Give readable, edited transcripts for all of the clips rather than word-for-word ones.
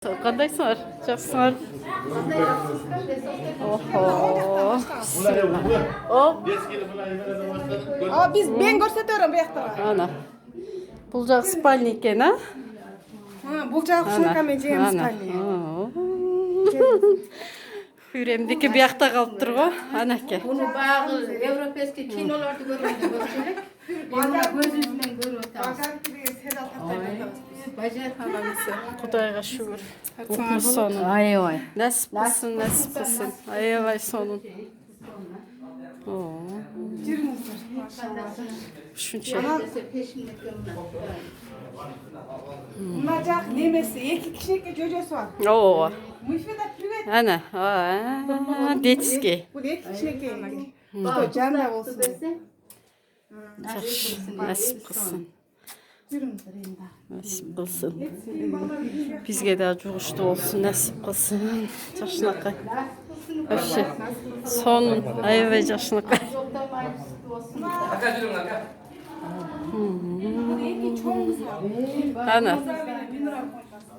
Qandaysan? Жақсыңар? Oho. O. Biz ben gösteriyorum bu yakta. Ana. Бұл жақ спальня екен, а? Bu жақ шынка мен жейміз спальня. Үйремдікі bu жақта қалып тұр ғой, анаке. Bunu bağlı Европейский kinolarda görüyoruz. Bana gözümden görüyoruz. Bacar gibi Sedat Hatay'da. Bacar Анамысы, Құдайға шүкір. Оқымыз соның. Ай-ой. Нәсіп қылсын, нәсіп қылсын. Аябай соның. Үшінші. Bunlar жақ немесі, екі кішінекке жөжесі var. О, Müfedat privet. ана, детский. Bu da iki kişinekке. İşte canlı olsun. Нәсіп қылсын. Жүріңіздер енді. Нәсіп қылсын. Бізге де жұғышты болсын, нәсіп қылсын. Жашынақай. Вообще, соның аябай жашынақай. Ана.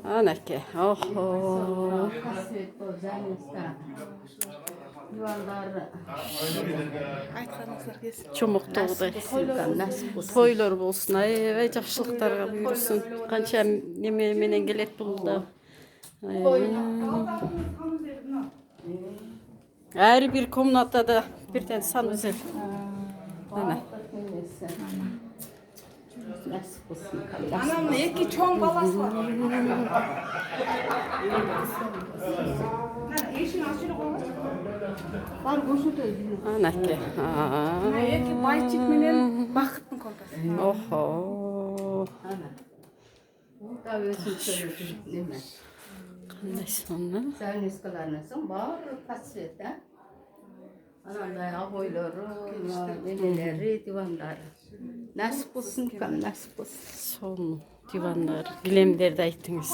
Анаке. Охо. Айтқаныңыздар келсін. Чомық толдай. Тойлар болсын, аябай жақсылықтарға бұйырсын. Қанша неменен келет бұл да. Әр бір комнатада бірден санузел. Ана. Anamın iki çoğun balası var. Eşin aşırı koymuş. Var koşudu. Анаке. İki bayçık menen bakıttın kontası. Охо. Da özüm söyledi. Neme? Қандай соны? Sen eskalarınızın var pasiyete. Anamda aboyları, neneleri, divanları. Nasip olsun kan, nasip olsun. Соның дивандар, кілемдерді айттыңыз.